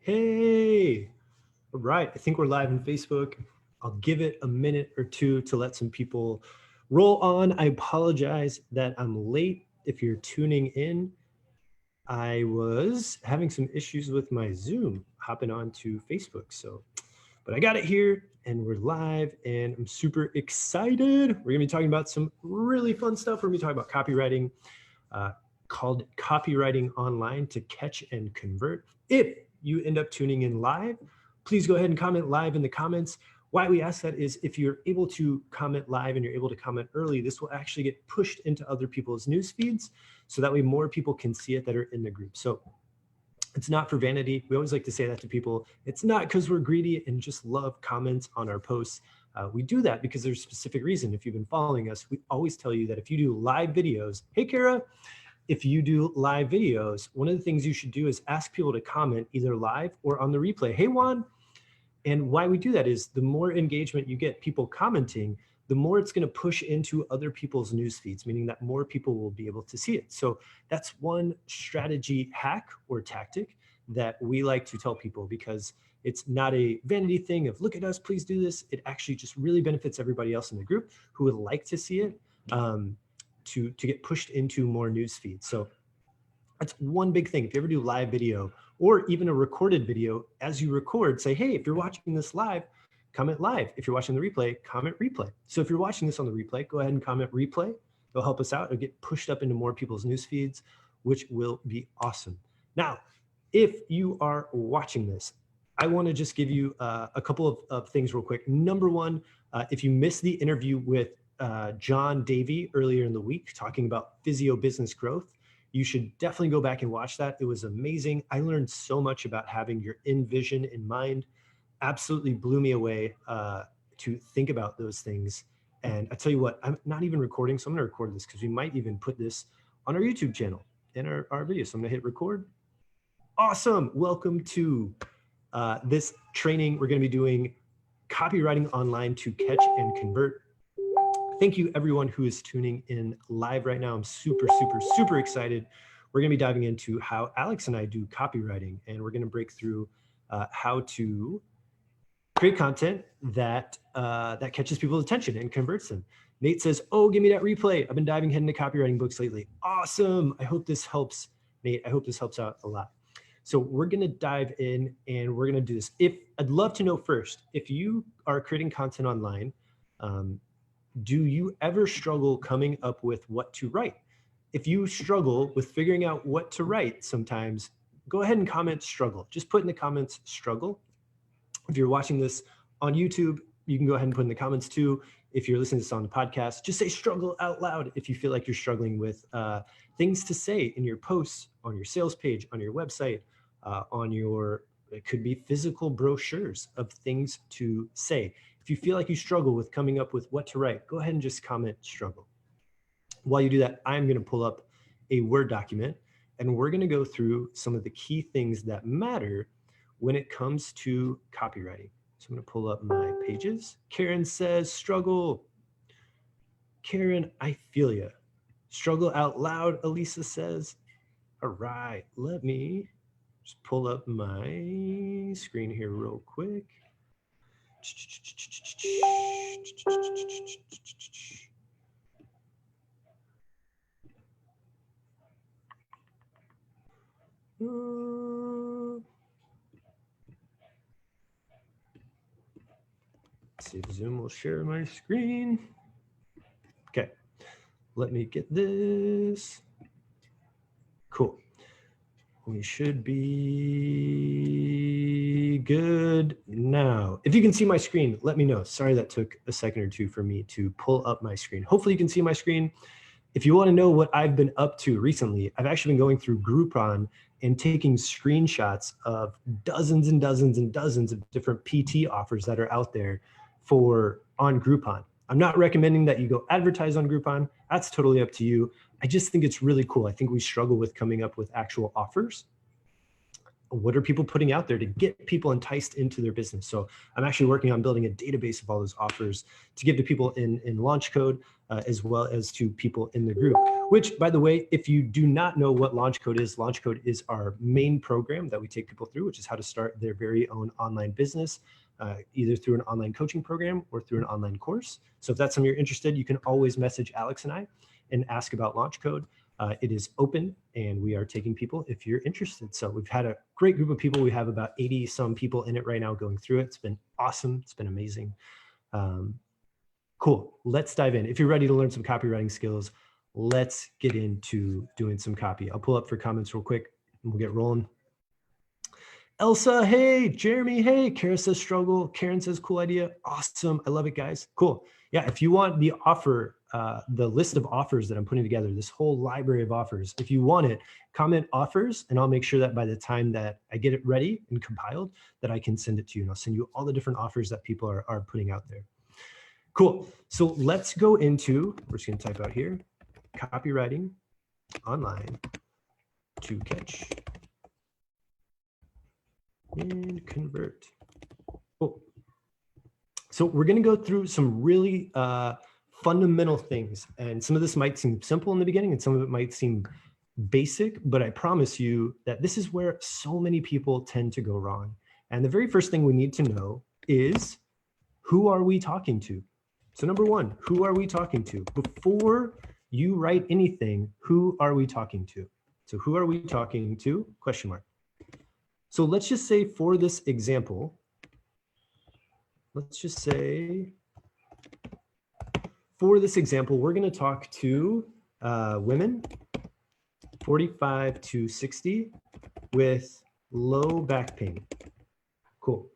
Hey, all right. I think we're live on Facebook. I'll give it a minute or two to let some people roll on. I apologize that I'm late. If you're tuning in, I was having some issues with my Zoom hopping onto Facebook. But I got it here and we're live and I'm super excited. We're going to be talking about some really fun stuff. We're going to be talking about copywriting, uh, called Copywriting Online to Catch and Convert. If you end up tuning in live, please go ahead and comment live in the comments. Why we ask that is if you're able to comment live and you're able to comment early, this will actually get pushed into other people's news feeds. So that way more people can see it that are in the group. So it's not for vanity. We always like to say that to people. It's not because we're greedy and just love comments on our posts. We do that because there's a specific reason. If you've been following us, we always tell you that if you do live videos, hey, Kara, if you do live videos, one of the things you should do is ask people to comment either live or on the replay. Hey, Juan. And why we do that is the more engagement you get, people commenting, the more it's going to push into other people's news feeds, meaning that more people will be able to see it. So that's one strategy hack or tactic that we like to tell people, because it's not a vanity thing of look at us, please do this. It actually just really benefits everybody else in the group who would like to see it, to get pushed into more news feeds. So that's one big thing. If you ever do live video or even a recorded video, as you record, say, hey, if you're watching this live, comment live. If you're watching the replay, comment replay. So if you're watching this on the replay, go ahead and comment replay. It'll help us out. It'll get pushed up into more people's news feeds, which will be awesome. Now, if you are watching this, I want to just give you a couple of things real quick. Number one, if you missed the interview with John Davey earlier in the week talking about physio business growth, you should definitely go back and watch that. It was amazing. I learned so much about having your end vision in mind. Absolutely blew me away to think about those things. And I tell you what, I'm not even recording, so I'm gonna record this because we might even put this on our YouTube channel in our video. So I'm gonna hit record. Awesome, welcome to this training. We're gonna be doing copywriting online to catch and convert. Thank you everyone who is tuning in live right now. I'm super, super, super excited. We're gonna be diving into how Alex and I do copywriting, and we're gonna break through how to create content that that catches people's attention and converts them. Nate says, oh, give me that replay. I've been diving head into copywriting books lately. Awesome, I hope this helps, Nate. I hope this helps out a lot. So we're gonna dive in and we're gonna do this. I'd love to know first, if you are creating content online, do you ever struggle coming up with what to write? If you struggle with figuring out what to write sometimes, go ahead and comment struggle. Just put in the comments struggle. If you're watching this on YouTube, you can go ahead and put in the comments too. If you're listening to this on the podcast, just say struggle out loud if you feel like you're struggling with things to say in your posts, on your sales page, on your website, it could be physical brochures of things to say. If you feel like you struggle with coming up with what to write, go ahead and just comment struggle. While you do that, I'm going to pull up a Word document and we're going to go through some of the key things that matter when it comes to copywriting. So I'm going to pull up my pages. Karen says struggle. Karen, I feel ya. Struggle out loud, Elisa says. All right, let me just pull up my screen here real quick. Let's see if Zoom will share my screen. Okay, let me get this. Cool. We should be good now. If you can see my screen, let me know. Sorry that took a second or two for me to pull up my screen. Hopefully you can see my screen. If you want to know what I've been up to recently, I've actually been going through Groupon and taking screenshots of dozens and dozens and dozens of different PT offers that are out there on Groupon. I'm not recommending that you go advertise on Groupon. That's totally up to you. I just think it's really cool. I think we struggle with coming up with actual offers. what are people putting out there to get people enticed into their business? So I'm actually working on building a database of all those offers to give to people in launch code, as well as to people in the group, which, by the way, if you do not know what launch code is our main program that we take people through, which is how to start their very own online business, either through an online coaching program or through an online course. So if that's something you're interested, you can always message Alex and I and ask about launch code. It is open and we are taking people if you're interested. So we've had a great group of people. We have about 80 some people in it right now going through it. It's been awesome. It's been amazing. Cool. Let's dive in. If you're ready to learn some copywriting skills, let's get into doing some copy. I'll pull up for comments real quick and we'll get rolling. Elsa, hey. Jeremy, hey. Kara says struggle. Karen says cool idea. Awesome. I love it, guys. Cool. Yeah, if you want the offer, the list of offers that I'm putting together, this whole library of offers, if you want it, comment offers, and I'll make sure that by the time that I get it ready and compiled, that I can send it to you. And I'll send you all the different offers that people are putting out there. Cool. So let's go into, we're just going to type out here, copywriting online to catch and convert. Cool. So we're going to go through some really fundamental things. And some of this might seem simple in the beginning and some of it might seem basic, but I promise you that this is where so many people tend to go wrong. And the very first thing we need to know is, who are we talking to? So number one, who are we talking to? Before you write anything, who are we talking to? So who are we talking to? Question mark. So let's just say for this example, let's just say for this example, we're going to talk to women 45 to 60 with low back pain. Cool.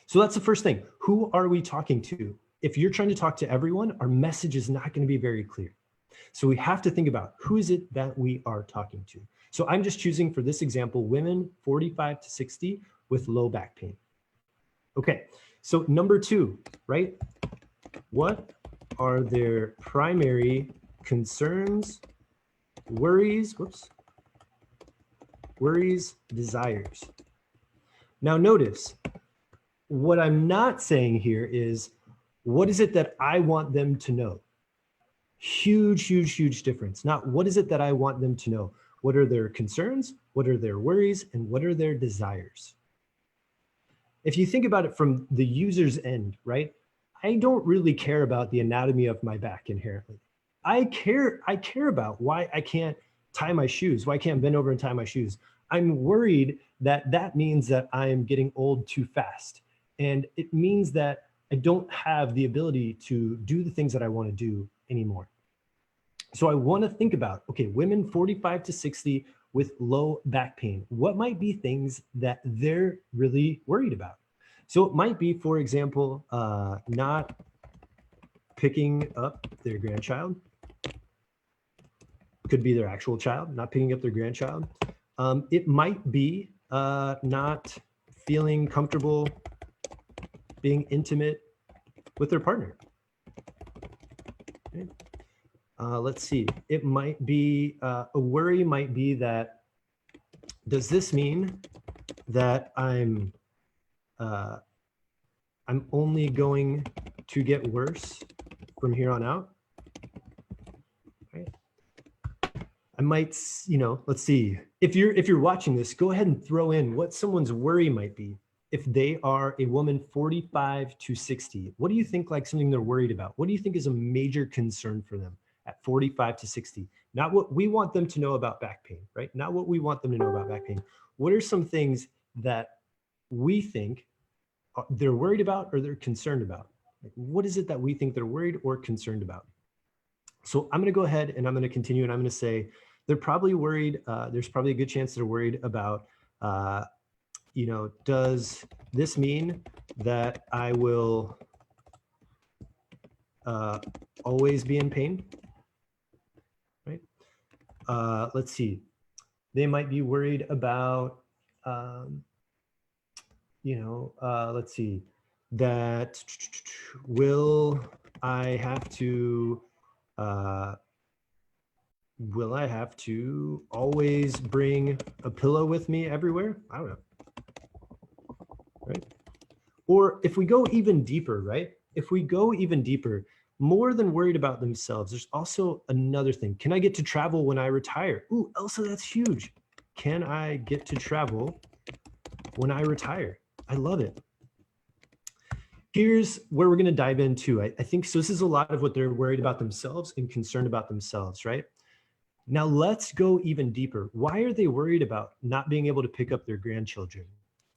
So that's the first thing. Who are we talking to? If you're trying to talk to everyone, our message is not going to be very clear. So we have to think about, who is it that we are talking to? So I'm just choosing for this example, women 45 to 60 with low back pain. Okay, so number two, right? What are their primary concerns, worries, desires? Now notice, what I'm not saying here is, what is it that I want them to know? Huge, huge, huge difference. Not what is it that I want them to know? What are their concerns? What are their worries? And what are their desires? If you think about it from the user's end, right? I don't really care about the anatomy of my back inherently. I care about why I can't tie my shoes, why I can't bend over and tie my shoes. I'm worried that that means that I'm getting old too fast. And it means that I don't have the ability to do the things that I want to do anymore. So I want to think about, okay, women 45 to 60 with low back pain. What might be things that they're really worried about? So it might be, for example, not picking up their grandchild. Could be their actual child, not picking up their grandchild. It might be not feeling comfortable being intimate with their partner. Okay. Let's see, it might be, a worry might be that, does this mean that I'm only going to get worse from here on out? Right. I might, let's see, if you're watching this, go ahead and throw in what someone's worry might be. If they are a woman 45 to 60, what do you think, like something they're worried about? What do you think is a major concern for them at 45 to 60? Not what we want them to know about back pain, right? Not what we want them to know about back pain. What are some things that we think they're worried about or they're concerned about? Like, what is it that we think they're worried or concerned about? So I'm going to go ahead and I'm going to continue and I'm going to say they're probably worried. There's probably a good chance they're worried about, does this mean that I will always be in pain? Right? Let's see. They might be worried about, let's see, that will I have to Will I have to always bring a pillow with me everywhere? I don't know. Right? Or if we go even deeper, right? If we go even deeper, more than worried about themselves, there's also another thing. Can I get to travel when I retire? Ooh, Elsa, that's huge. Can I get to travel when I retire? I love it. Here's where we're going to dive into. I think so. This is a lot of what they're worried about themselves and concerned about themselves, right? Now let's go even deeper. Why are they worried about not being able to pick up their grandchildren?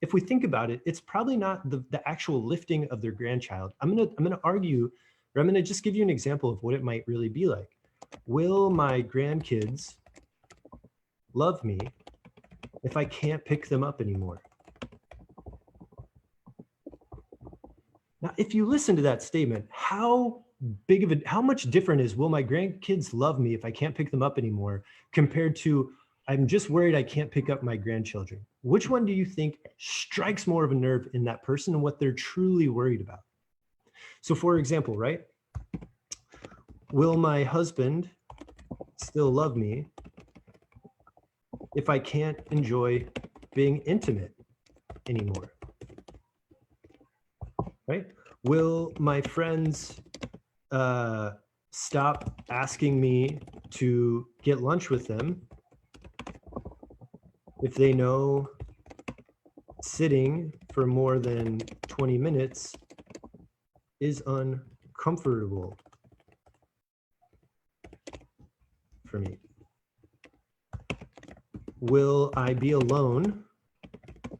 If we think about it, it's probably not the actual lifting of their grandchild. I'm gonna argue, or I'm gonna just give you an example of what it might really be like. Will my grandkids love me if I can't pick them up anymore? Now, if you listen to that statement, how much different is will my grandkids love me if I can't pick them up anymore compared to I'm just worried I can't pick up my grandchildren? Which one do you think strikes more of a nerve in that person and what they're truly worried about? So for example, right? Will my husband still love me if I can't enjoy being intimate anymore? Right? Will my friends stop asking me to get lunch with them if they know sitting for more than 20 minutes is uncomfortable for me? Will I be alone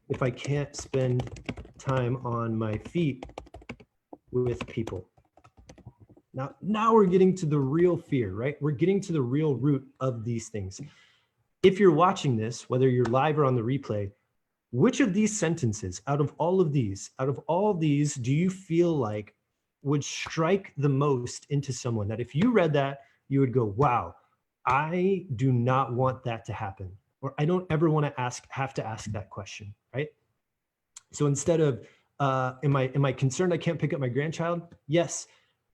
if I can't spend time on my feet with people? Now we're getting to the real fear, right? We're getting to the real root of these things. If you're watching this, whether you're live or on the replay, which of these sentences, out of all of these, do you feel like would strike the most into someone that if you read that, you would go, wow, I do not want that to happen, or I don't ever want to have to ask that question, right? So instead of, am I concerned I can't pick up my grandchild? Yes.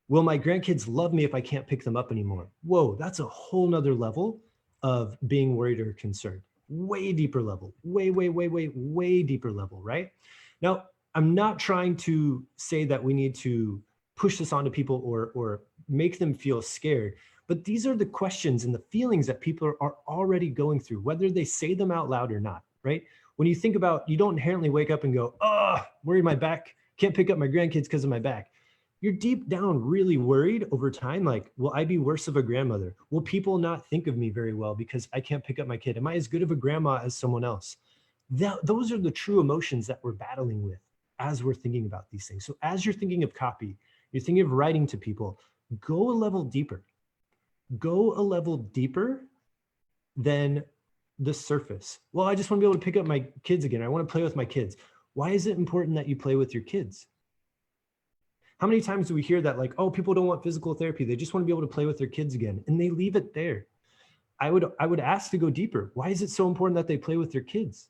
Will my grandkids love me if I can't pick them up anymore? Whoa, that's a whole nother level of being worried or concerned. Way deeper level, way deeper level, right? Now, I'm not trying to say that we need to push this onto people or make them feel scared, but these are the questions and the feelings that people are already going through, whether they say them out loud or not, right? When you think about, you don't inherently wake up and go, oh, worried my back, can't pick up my grandkids because of my back. You're deep down really worried over time, like, will I be worse of a grandmother? Will people not think of me very well because I can't pick up my kid? Am I as good of a grandma as someone else? Those are the true emotions that we're battling with as we're thinking about these things. So as you're thinking of copy, you're thinking of writing to people, go a level deeper. Go a level deeper than the surface. Well, I just want to be able to pick up my kids again. I want to play with my kids. Why is it important that you play with your kids? How many times do we hear that, like, oh, people don't want physical therapy, they just want to be able to play with their kids again, and they leave it there? I would ask to go deeper. Why is it so important that they play with their kids?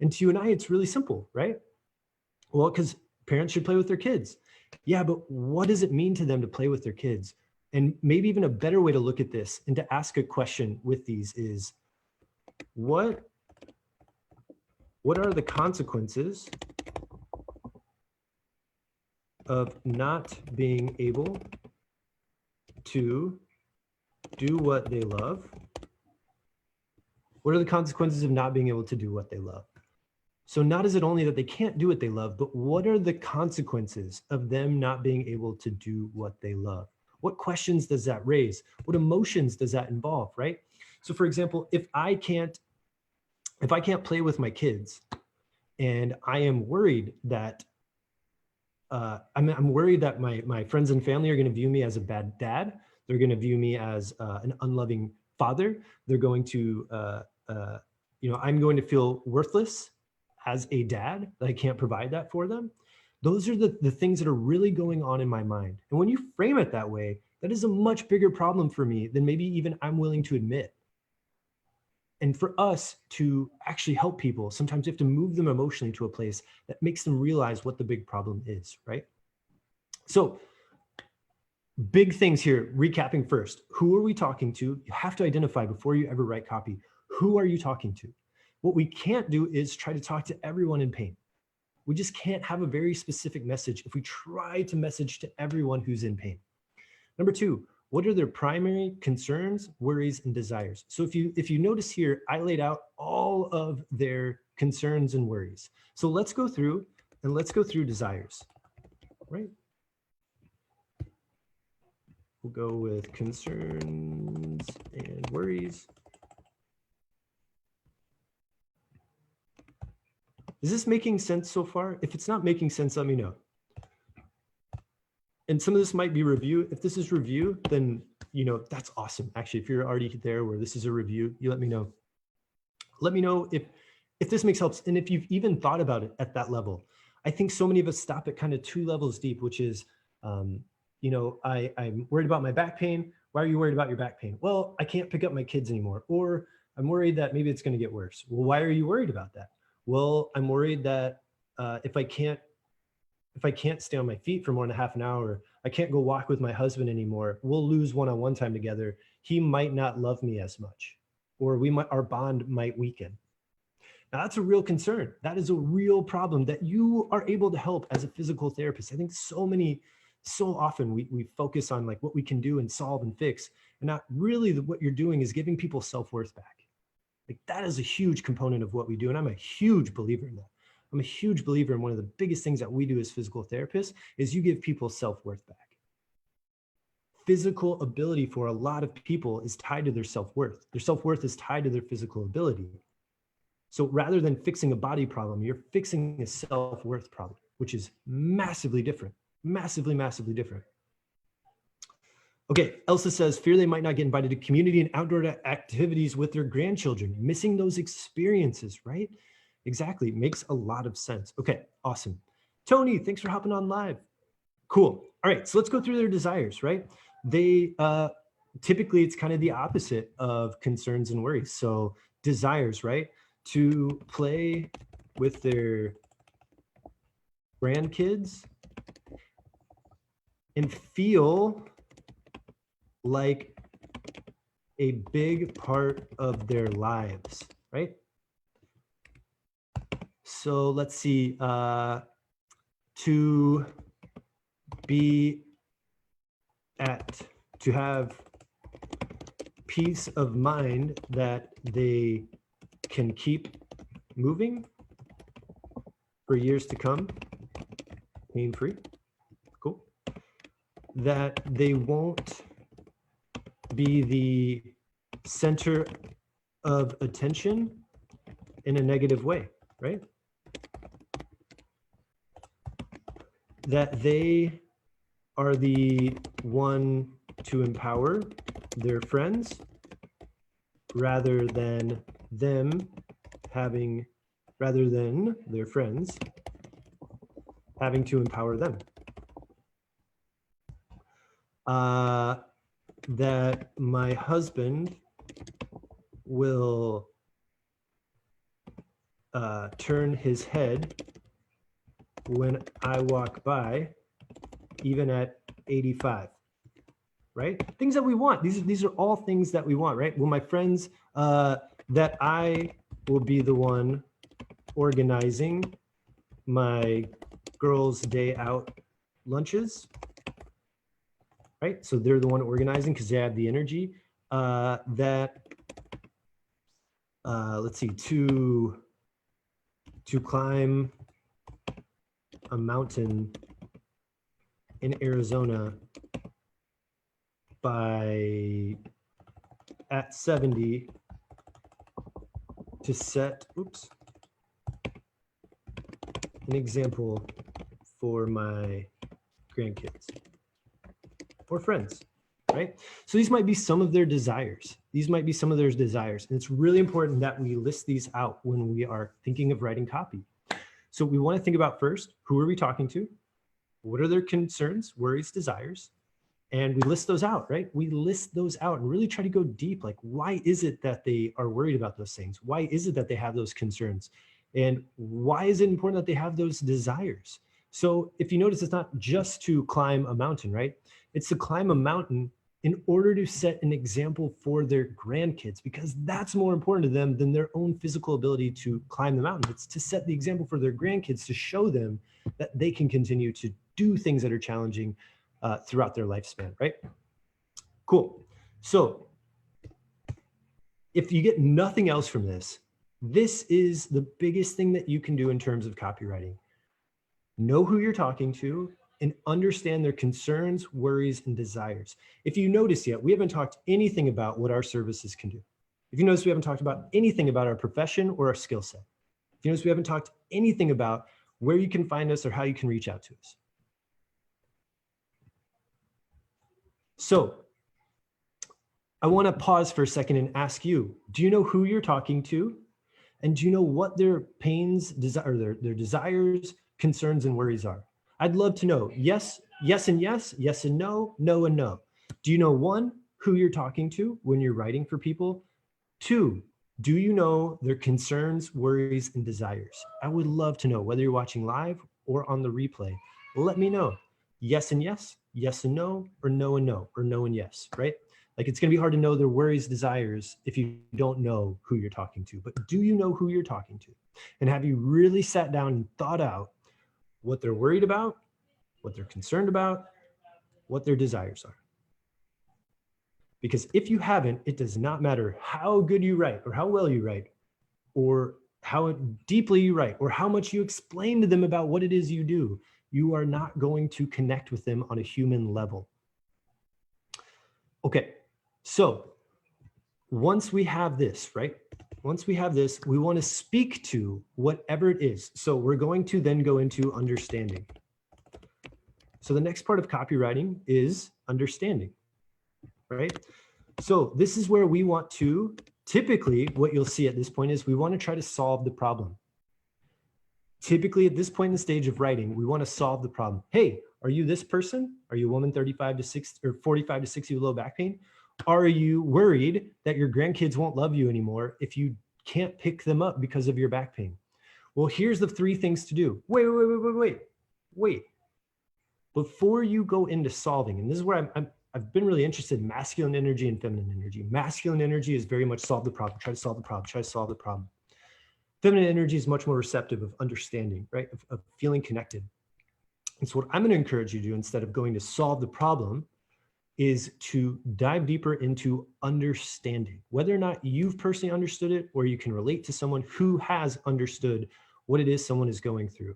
And to you and I, it's really simple, right? Well, because parents should play with their kids. Yeah, but what does it mean to them to play with their kids? And maybe even a better way to look at this and to ask a question with these is, what are the consequences of not being able to do what they love? What are the consequences of not being able to do what they love? So not is it only that they can't do what they love, but what are the consequences of them not being able to do what they love? What questions does that raise? What emotions does that involve, right? So for example, if I can't play with my kids and I am worried that I'm worried that my friends and family are going to view me as a bad dad. They're going to view me as an unloving father. They're going to, I'm going to feel worthless as a dad, that I can't provide that for them. Those are the things that are really going on in my mind. And when you frame it that way, that is a much bigger problem for me than maybe even I'm willing to admit. And for us to actually help people, sometimes you have to move them emotionally to a place that makes them realize what the big problem is, right? So Big things here, recapping first. Who are we talking to? You have to identify before you ever write copy. Who are you talking to? What we can't do is try to talk to everyone in pain. We just can't have a very specific message if we try to message to everyone who's in pain. Number two, what are their primary concerns, worries, and desires? So if you notice here, I laid out all of their concerns and worries. So let's go through desires, right? We'll go with concerns and worries. Is this making sense so far? If it's not making sense, let me know. And some of this might be review. If this is review, then that's awesome. Actually, if you're already there where this is a review, you let me know. Let me know if this makes helps. And if you've even thought about it at that level. I think so many of us stop at kind of 2 levels deep, which is, I'm worried about my back pain. Why are you worried about your back pain? Well, I can't pick up my kids anymore. Or I'm worried that maybe it's going to get worse. Well, why are you worried about that? Well, I'm worried that if I can't stay on my feet for more than half an hour, I can't go walk with my husband anymore. We'll lose one-on-one time together. He might not love me as much, or our bond might weaken. Now that's a real concern. That is a real problem that you are able to help as a physical therapist. I think so often we focus on like what we can do and solve and fix, and not really what you're doing is giving people self-worth back. Like that is a huge component of what we do. And I'm a huge believer in that. I'm a huge believer in one of the biggest things that we do as physical therapists is you give people self-worth back. Physical ability for a lot of people is tied to their self-worth. Their self-worth is tied to their physical ability. So rather than fixing a body problem, you're fixing a self-worth problem, which is massively different, massively, massively different. Okay, Elsa says, fear they might not get invited to community and outdoor activities with their grandchildren, missing those experiences, right? Exactly, makes a lot of sense. Okay, awesome. Tony, thanks for hopping on live. Cool. All right, so let's go through their desires, right? They typically it's kind of the opposite of concerns and worries. So desires, right? To play with their grandkids and feel like a big part of their lives, right? So let's see, to have peace of mind that they can keep moving for years to come, pain-free. Cool. That they won't be the center of attention in a negative way, right? That they are the one to empower their friends rather than their friends having to empower them. That my husband will turn his head when I walk by, even at 85, right? Things that we want. These are all things that we want, right? Well, my friends, that I will be the one organizing my girls' day out lunches, right? So they're the one organizing because they have the energy. Let's see, to climb a mountain in Arizona at 70 to set, an example for my grandkids or friends, right? So these might be some of their desires. These might be some of their desires. And it's really important that we list these out when we are thinking of writing copy. So we want to think about first, who are we talking to? What are their concerns, worries, desires? And we list those out, right? We list those out and really try to go deep. Like, why is it that they are worried about those things? Why is it that they have those concerns? And why is it important that they have those desires? So if you notice, it's not just to climb a mountain, right? It's to climb a mountain in order to set an example for their grandkids, because that's more important to them than their own physical ability to climb the mountain. It's to set the example for their grandkids, to show them that they can continue to do things that are challenging throughout their lifespan, right? Cool. So if you get nothing else from this, this is the biggest thing that you can do in terms of copywriting. Know who you're talking to and understand their concerns, worries, and desires. If you notice yet, we haven't talked anything about what our services can do. If you notice, we haven't talked about anything about our profession or our skill set. If you notice, we haven't talked anything about where you can find us or how you can reach out to us. So I want to pause for a second and ask you, do you know who you're talking to? And do you know what their pains, their desires, concerns, and worries are? I'd love to know. Yes, yes and yes, yes and no, no and no. Do you know, one, who you're talking to when you're writing for people? Two, do you know their concerns, worries, and desires? I would love to know, whether you're watching live or on the replay. Let me know. Yes and yes, yes and no, or no and no, or no and yes, right? Like, it's going to be hard to know their worries, desires if you don't know who you're talking to. But do you know who you're talking to? And have you really sat down and thought out what they're worried about, what they're concerned about, what their desires are? Because if you haven't, it does not matter how good you write or how well you write or how deeply you write or how much you explain to them about what it is you do. You are not going to connect with them on a human level. Okay, so once we have this, right? Once we have this, we want to speak to whatever it is. So we're going to then go into understanding. So the next part of copywriting is understanding, right? So this is where we want to, typically what you'll see at this point is we want to try to solve the problem. Typically at this point in the stage of writing, we want to solve the problem. Hey, are you this person? Are you a woman 35 to 60 or 45 to 60 with low back pain? Are you worried that your grandkids won't love you anymore if you can't pick them up because of your back pain? Well, here's the 3 things to do. Wait. Before you go into solving, and this is where I've been really interested in masculine energy and feminine energy. Masculine energy is very much solve the problem, try to solve the problem, try to solve the problem. Feminine energy is much more receptive of understanding, right? Of feeling connected. And so what I'm going to encourage you to do, instead of going to solve the problem, is to dive deeper into understanding, whether or not you've personally understood it or you can relate to someone who has understood what it is someone is going through.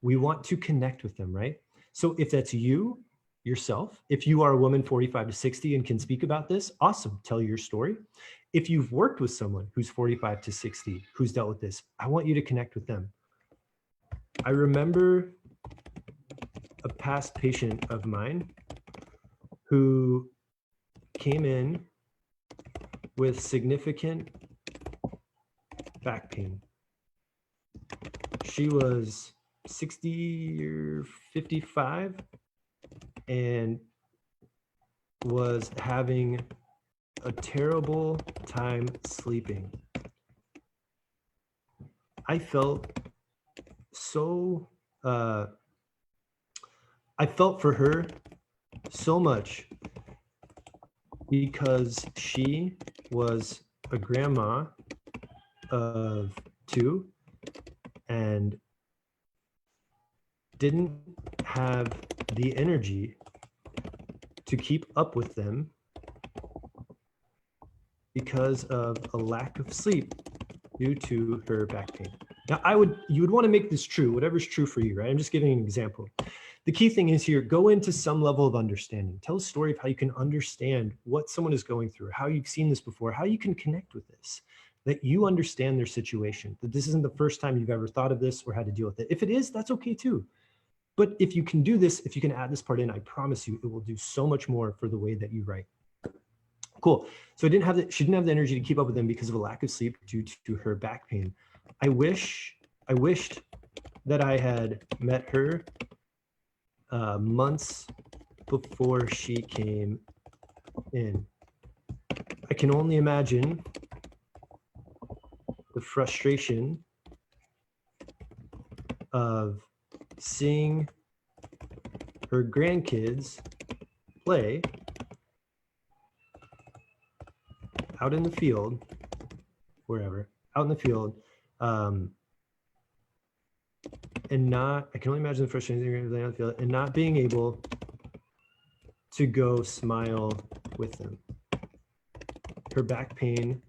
We want to connect with them, right? So if that's you, yourself, if you are a woman 45 to 60 and can speak about this, awesome, tell your story. If you've worked with someone who's 45 to 60, who's dealt with this, I want you to connect with them. I remember a past patient of mine who came in with significant back pain. She was 60 or 55 and was having a terrible time sleeping. I felt so, I felt for her so much, because she was a grandma of 2 and didn't have the energy to keep up with them because of a lack of sleep due to her back pain. Now, you would want to make this true, whatever's true for you, right? I'm just giving an example. The key thing is here, go into some level of understanding. Tell a story of how you can understand what someone is going through, how you've seen this before, how you can connect with this, that you understand their situation, that this isn't the first time you've ever thought of this or had to deal with it. If it is, that's okay too. But if you can do this, if you can add this part in, I promise you, it will do so much more for the way that you write. Cool. So she didn't have the energy to keep up with them because of a lack of sleep due to her back pain. I wished that I had met her months before she came in. I can only imagine the frustration of seeing her grandkids play out in the field, wherever, out in the field, and not, I can only imagine the frustration out in the field, and not being able to go smile with them. Her back pain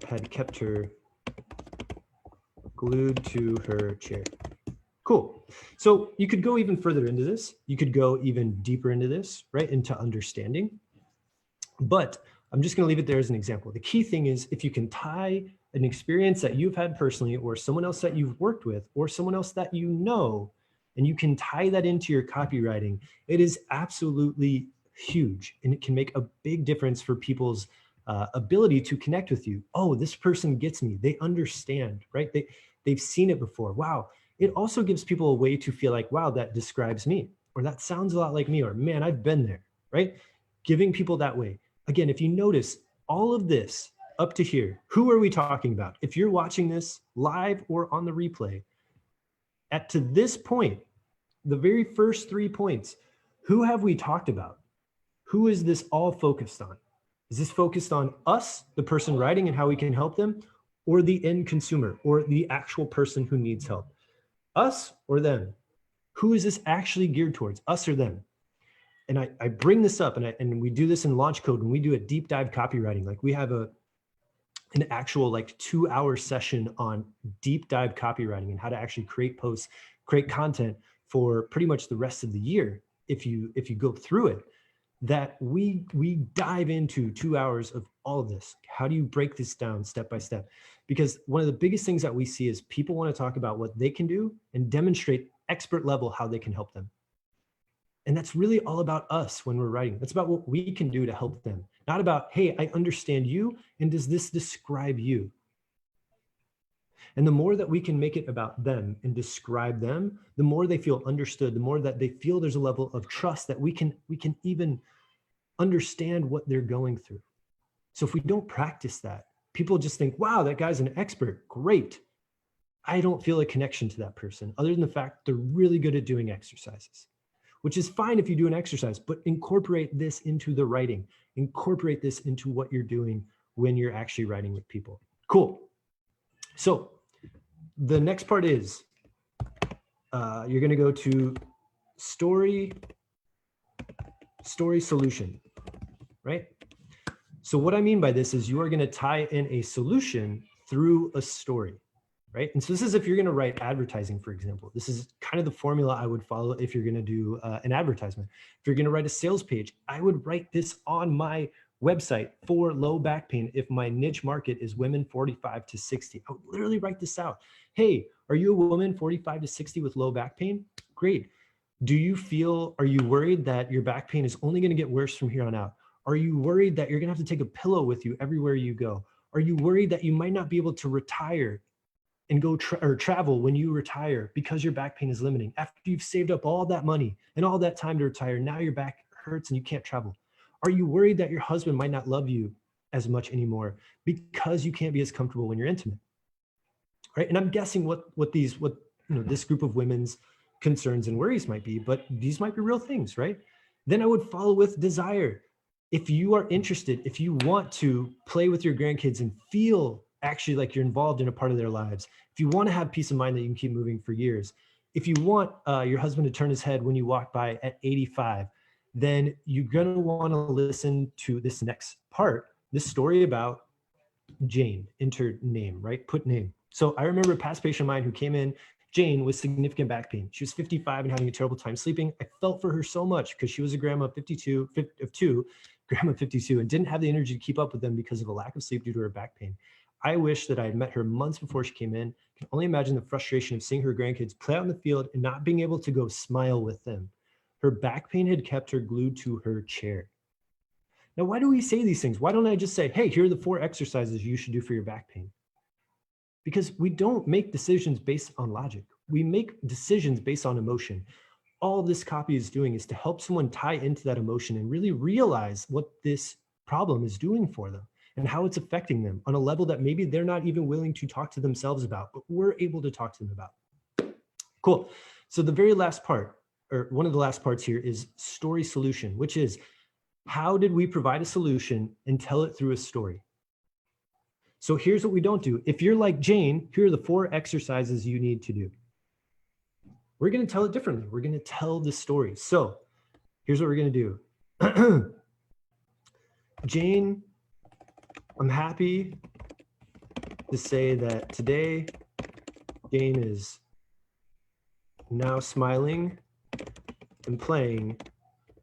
had kept her glued to her chair. Cool. So you could go even further into this. You could go even deeper into this, right? Into understanding. But I'm just going to leave it there as an example. The key thing is if you can tie an experience that you've had personally or someone else that you've worked with or someone else that you know, and you can tie that into your copywriting, it is absolutely huge. And it can make a big difference for people's ability to connect with you. Oh, this person gets me. They understand, right? They've seen it before. Wow. It also gives people a way to feel like, wow, that describes me, or that sounds a lot like me, or man, I've been there, right? Giving people that way. Again, if you notice all of this up to here, who are we talking about? If you're watching this live or on the replay, to this point, the very first 3 points, who have we talked about? Who is this all focused on? Is this focused on us, the person writing, and how we can help them, or the end consumer, or the actual person who needs help? Us or them? Who is this actually geared towards, us or them? And I bring this up, and we do this in Launch Code when we do a deep dive copywriting. Like we have an actual like 2-hour session on deep dive copywriting and how to actually create posts, create content for pretty much the rest of the year. If you go through it, that we dive into 2 hours of all of this. How do you break this down step by step? Because one of the biggest things that we see is people want to talk about what they can do and demonstrate expert level how they can help them. And that's really all about us when we're writing. That's about what we can do to help them. Not about, hey, I understand you, and does this describe you? And the more that we can make it about them and describe them, the more they feel understood, the more that they feel there's a level of trust that we can even understand what they're going through. So if we don't practice that, people just think, wow, that guy's an expert. Great. I don't feel a connection to that person other than the fact they're really good at doing exercises, which is fine if you do an exercise, but incorporate this into the writing. Incorporate this into what you're doing when you're actually writing with people. Cool. So the next part is you're going to go to story solution, right? So what I mean by this is you are going to tie in a solution through a story, right? And so this is if you're going to write advertising, for example. This is kind of the formula I would follow if you're going to do an advertisement. If you're going to write a sales page, I would write this on my website for low back pain. If my niche market is women 45 to 60, I would literally write this out. Hey, are you a woman 45 to 60 with low back pain? Great. Are you worried that your back pain is only going to get worse from here on out? Are you worried that you're going to have to take a pillow with you everywhere you go? Are you worried that you might not be able to retire and go travel when you retire because your back pain is limiting? After you've saved up all that money and all that time to retire, now your back hurts and you can't travel. Are you worried that your husband might not love you as much anymore because you can't be as comfortable when you're intimate? Right? And I'm guessing what this group of women's concerns and worries might be, but these might be real things, right? Then I would follow with desire. If you are interested, if you want to play with your grandkids and feel actually like you're involved in a part of their lives, if you want to have peace of mind that you can keep moving for years, if you want your husband to turn his head when you walk by at 85, then you're going to want to listen to this next part, this story about Jane. Enter name, right? Put name. So I remember a past patient of mine who came in, Jane, with significant back pain. She was 55 and having a terrible time sleeping. I felt for her so much because she was a grandma of 52, and didn't have the energy to keep up with them because of a lack of sleep due to her back pain. I wish that I had met her months before she came in. I can only imagine the frustration of seeing her grandkids play out in the field and not being able to go smile with them. Her back pain had kept her glued to her chair. Now, why do we say these things? Why don't I just say, hey, here are the 4 exercises you should do for your back pain? Because we don't make decisions based on logic. We make decisions based on emotion. All this copy is doing is to help someone tie into that emotion and really realize what this problem is doing for them and how it's affecting them on a level that maybe they're not even willing to talk to themselves about, but we're able to talk to them about. Cool. So the very last part, or one of the last parts here, is story solution, which is how did we provide a solution and tell it through a story? So here's what we don't do. If you're like Jane, here are the 4 exercises you need to do. We're going to tell it differently. We're going to tell the story. So here's what we're going to do. Jane, I'm happy to say that today Jane is now smiling and playing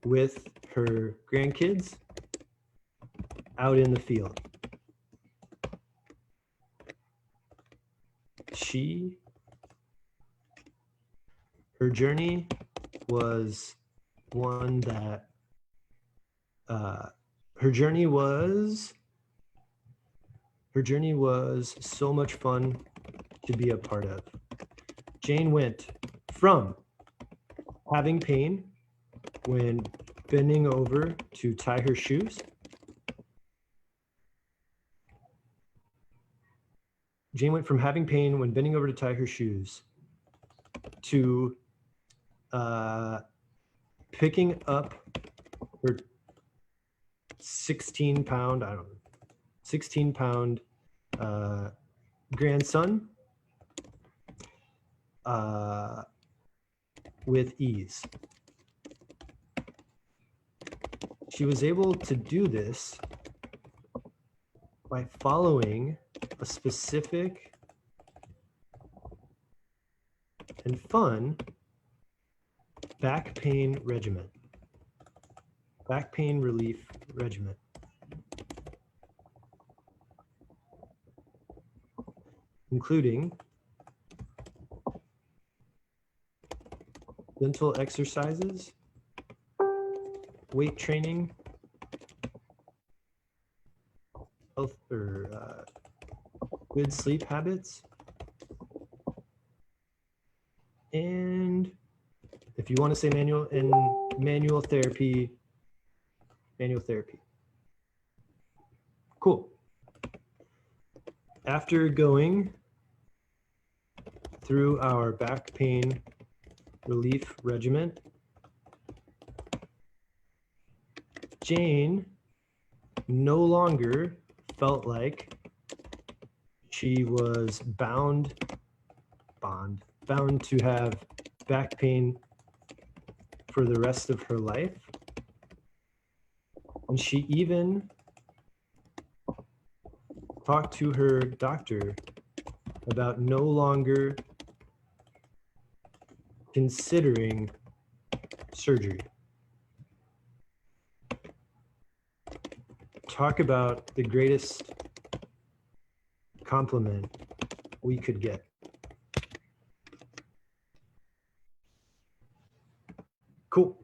with her grandkids out in the field. Her journey was one that, her journey was so much fun to be a part of. Jane went from having pain when bending over to tie her shoes. Jane went from having pain when bending over to tie her shoes to picking up her 16-pound grandson with ease. She was able to do this by following a specific and fun back pain regimen, back pain relief regimen. Including gentle exercises, weight training, health or good sleep habits, and if you want to say manual therapy. Cool. After going through our back pain relief regimen, Jane no longer felt like she was bound to have back pain for the rest of her life. And she even talked to her doctor about no longer considering surgery. Talk about the greatest compliment we could get. Cool.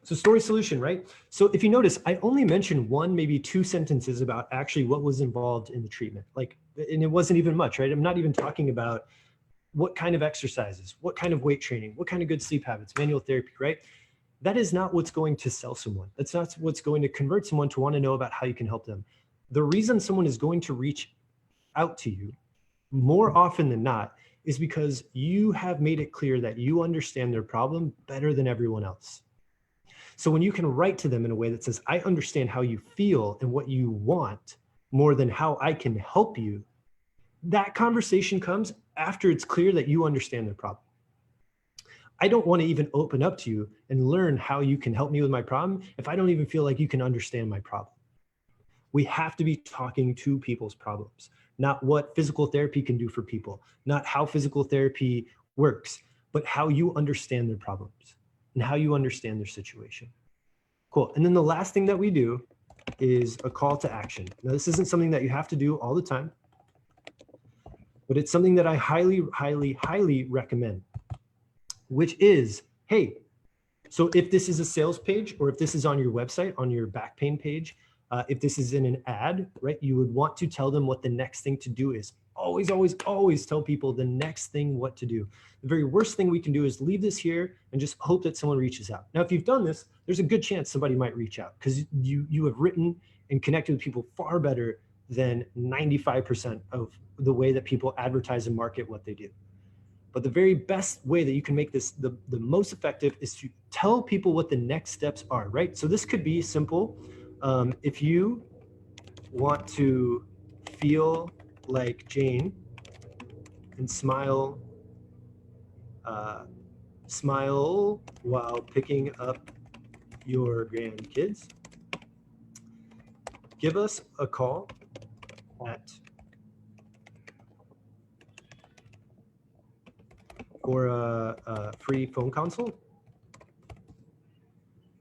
So story solution, right? So if you notice, I only mentioned 1, maybe 2 sentences about actually what was involved in the treatment. And it wasn't even much, right? I'm not even talking about what kind of exercises, what kind of weight training, what kind of good sleep habits, manual therapy, right? That is not what's going to sell someone. That's not what's going to convert someone to want to know about how you can help them. The reason someone is going to reach out to you more often than not is because you have made it clear that you understand their problem better than everyone else. So when you can write to them in a way that says, I understand how you feel and what you want more than how I can help you, that conversation comes after it's clear that you understand their problem. I don't want to even open up to you and learn how you can help me with my problem if I don't even feel like you can understand my problem. We have to be talking to people's problems, not what physical therapy can do for people, not how physical therapy works, but how you understand their problems and how you understand their situation. Cool. And then the last thing that we do is a call to action. Now, this isn't something that you have to do all the time, but it's something that I highly, highly, highly recommend, which is, hey, so if this is a sales page or if this is on your website, on your back pain page, if this is in an ad, right, you would want to tell them what the next thing to do is. Always, always, always tell people the next thing what to do. The very worst thing we can do is leave this here and just hope that someone reaches out. Now, if you've done this, there's a good chance somebody might reach out because you have written and connected with people far better than 95% of the way that people advertise and market what they do. But the very best way that you can make this the most effective is to tell people what the next steps are, right? So this could be simple. If you want to feel like Jane and smile while picking up your grandkids, give us a call at for a free phone consult.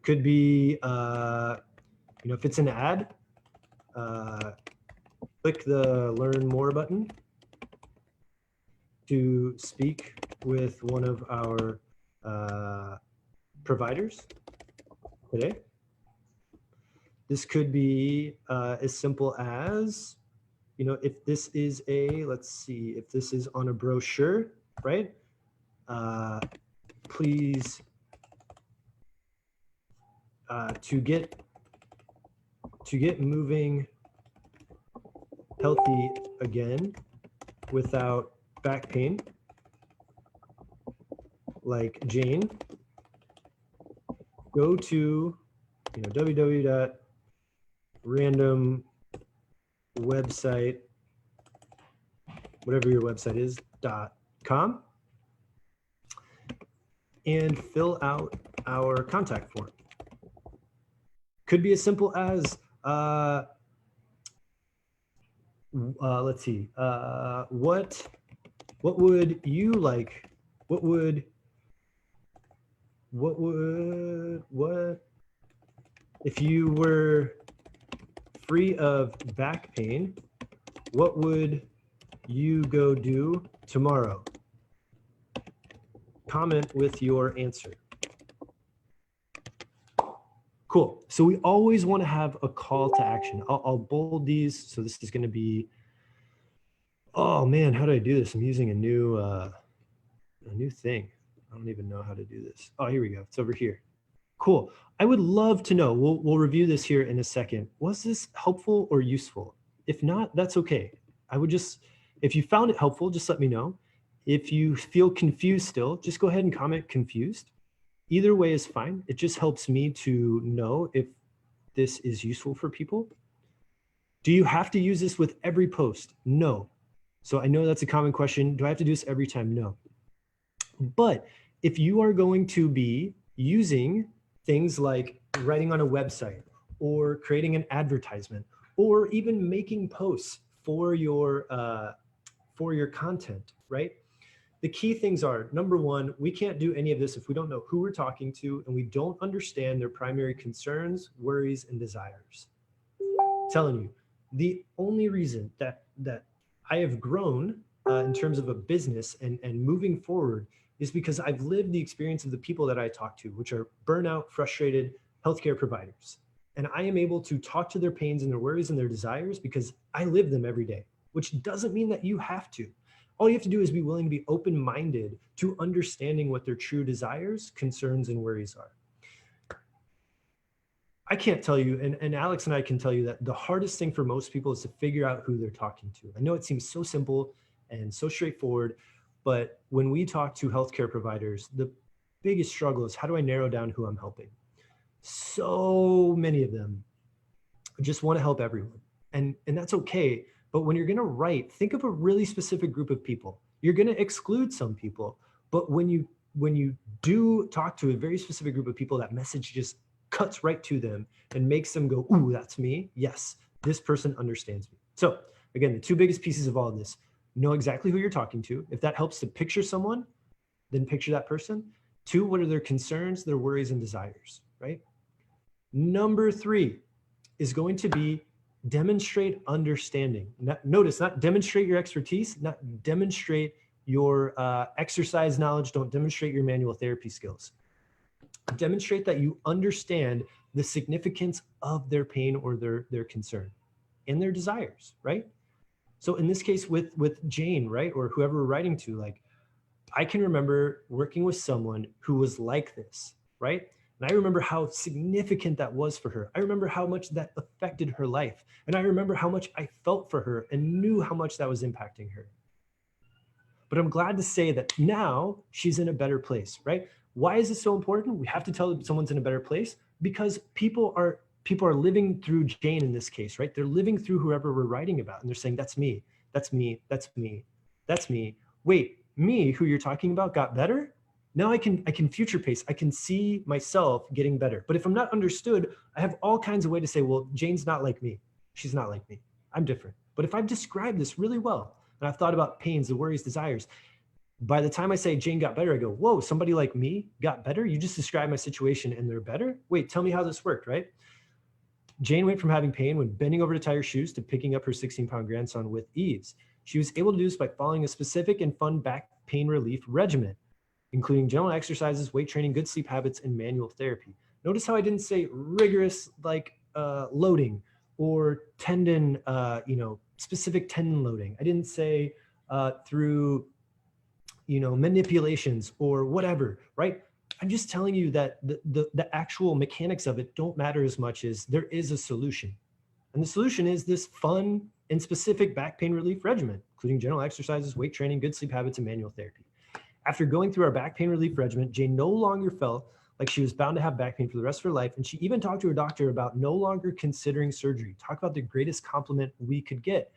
Could be, if it's an ad, click the learn more button to speak with one of our providers today. This could be as simple as, if this is let's see, if this is on a brochure, right? Please, to get moving healthy again without back pain, like Jane, go to www.random website, whatever your website is, .com, and fill out our contact form. Could be as simple as, let's see, what would you like? What if you were free of back pain, what would you go do tomorrow? Comment with your answer. Cool. So we always want to have a call to action. I'll bold these. So this is going to be, oh man, how do I do this? I'm using a new thing. I don't even know how to do this. Oh, here we go. It's over here. Cool. I would love to know, we'll review this here in a second. Was this helpful or useful? If not, that's okay. If you found it helpful, just let me know. If you feel confused still, just go ahead and comment confused. Either way is fine. It just helps me to know if this is useful for people. Do you have to use this with every post? No. So I know that's a common question. Do I have to do this every time? No. But if you are going to be using things like writing on a website or creating an advertisement or even making posts for your content, right? The key things are, number one, we can't do any of this if we don't know who we're talking to and we don't understand their primary concerns, worries, and desires. I'm telling you, the only reason that I have grown in terms of a business and moving forward is because I've lived the experience of the people that I talk to, which are burnout, frustrated healthcare providers. And I am able to talk to their pains and their worries and their desires because I live them every day, which doesn't mean that you have to. All you have to do is be willing to be open-minded to understanding what their true desires, concerns, and worries are. I can't tell you, and Alex and I can tell you that the hardest thing for most people is to figure out who they're talking to. I know it seems so simple and so straightforward, but when we talk to healthcare providers, the biggest struggle is how do I narrow down who I'm helping? So many of them just want to help everyone, and that's okay. But when you're going to write, think of a really specific group of people. You're going to exclude some people, but when you do talk to a very specific group of people, that message just cuts right to them and makes them go, ooh, that's me. Yes, this person understands me. So again, the two biggest pieces of all of this: know exactly who you're talking to. If that helps to picture someone, then picture that person. Two, what are their concerns, their worries, and desires, right? Number three is going to be demonstrate understanding. Notice, not demonstrate your expertise, not demonstrate your exercise knowledge, don't demonstrate your manual therapy skills. Demonstrate that you understand the significance of their pain or their concern and their desires, right? So in this case with Jane, right, or whoever we're writing to, like, I can remember working with someone who was like this, right? And I remember how significant that was for her. I remember how much that affected her life. And I remember how much I felt for her and knew how much that was impacting her. But I'm glad to say that now she's in a better place, right? Why is this so important? We have to tell them someone's in a better place because people are living through Jane in this case, right? They're living through whoever we're writing about, and they're saying, that's me, that's me, that's me, that's me. Wait, me, who you're talking about, got better? Now I can future pace. I can see myself getting better. But if I'm not understood, I have all kinds of ways to say, well, Jane's not like me. She's not like me. I'm different. But if I've described this really well, and I've thought about pains, the worries, desires, by the time I say Jane got better, I go, whoa, somebody like me got better? You just described my situation and they're better? Wait, tell me how this worked, right? Jane went from having pain when bending over to tie her shoes to picking up her 16-pound grandson with ease. She was able to do this by following a specific and fun back pain relief regimen, including gentle exercises, weight training, good sleep habits, and manual therapy. Notice how I didn't say rigorous like loading or tendon, specific tendon loading. I didn't say through, manipulations or whatever, right? I'm just telling you that the actual mechanics of it don't matter as much as there is a solution. And the solution is this fun and specific back pain relief regimen, including gentle exercises, weight training, good sleep habits, and manual therapy. After going through our back pain relief regimen, Jane no longer felt like she was bound to have back pain for the rest of her life. And she even talked to her doctor about no longer considering surgery. Talk about the greatest compliment we could get.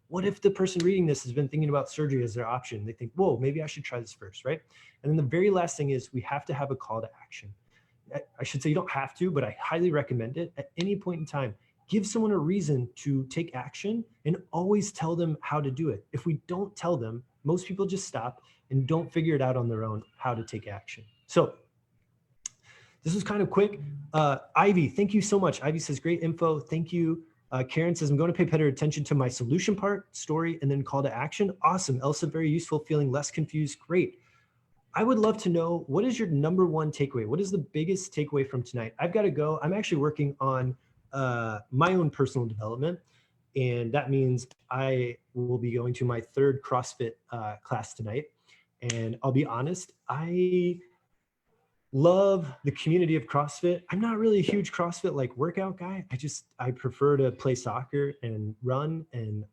What if the person reading this has been thinking about surgery as their option? They think, whoa, maybe I should try this first, right? And then the very last thing is we have to have a call to action. I should say you don't have to, but I highly recommend it at any point in time. Give someone a reason to take action and always tell them how to do it. If we don't tell them, most people just stop and don't figure it out on their own how to take action. So this was kind of quick. Ivy, thank you so much. Ivy says, great info. Thank you. Karen says, I'm going to pay better attention to my solution part, story, and then call to action. Awesome. Elsa, very useful, feeling less confused. Great. I would love to know, what is your number one takeaway? What is the biggest takeaway from tonight? I've got to go. I'm actually working on my own personal development. And that means I will be going to my third CrossFit class tonight. And I'll be honest, I love the community of CrossFit. I'm not really a huge CrossFit like workout guy. I prefer to play soccer and run. And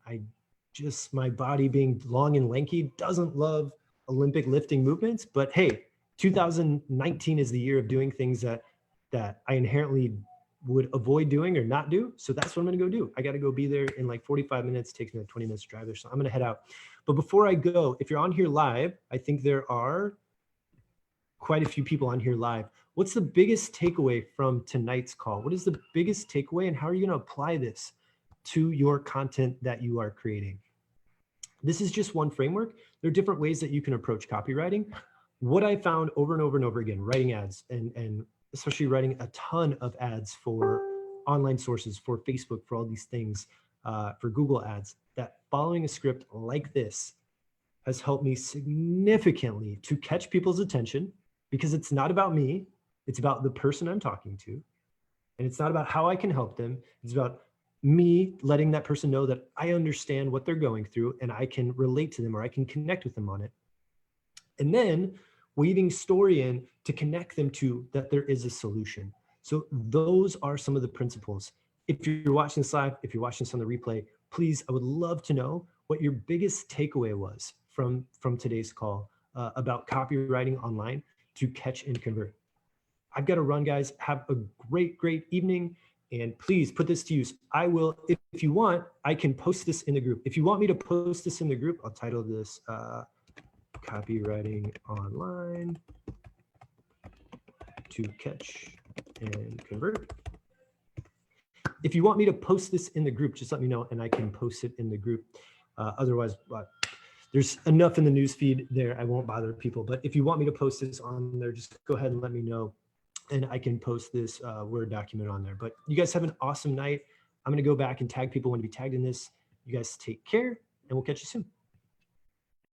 my body being long and lanky doesn't love Olympic lifting movements. But hey, 2019 is the year of doing things that I inherently would avoid doing or not do. So that's what I'm going to go do. I got to go be there in like 45 minutes. It takes me like 20 minutes to drive there. So I'm going to head out. But before I go, if you're on here live, I think there are quite a few people on here live. What's the biggest takeaway from tonight's call? What is the biggest takeaway and how are you going to apply this to your content that you are creating? This is just one framework. There are different ways that you can approach copywriting. What I found over and over and over again, writing ads and especially writing a ton of ads for online sources, for Facebook, for all these things, for Google ads, that following a script like this has helped me significantly to catch people's attention, because it's not about me, it's about the person I'm talking to. And it's not about how I can help them. It's about me letting that person know that I understand what they're going through and I can relate to them or I can connect with them on it. And then weaving story in to connect them to that there is a solution. So those are some of the principles. If you're watching this live, if you're watching this on the replay, please, I would love to know what your biggest takeaway was from today's call about copywriting online to catch and convert. I've got to run, guys. Have a great, great evening. And please put this to use. I will, if you want, I can post this in the group. If you want me to post this in the group, I'll title this Copywriting Online to Catch and Convert. If you want me to post this in the group, just let me know and I can post it in the group. Otherwise, there's enough in the newsfeed there. I won't bother people. But if you want me to post this on there, just go ahead and let me know. And I can post this Word document on there. But you guys have an awesome night. I'm going to go back and tag people who want to be tagged in this. You guys take care, and we'll catch you soon.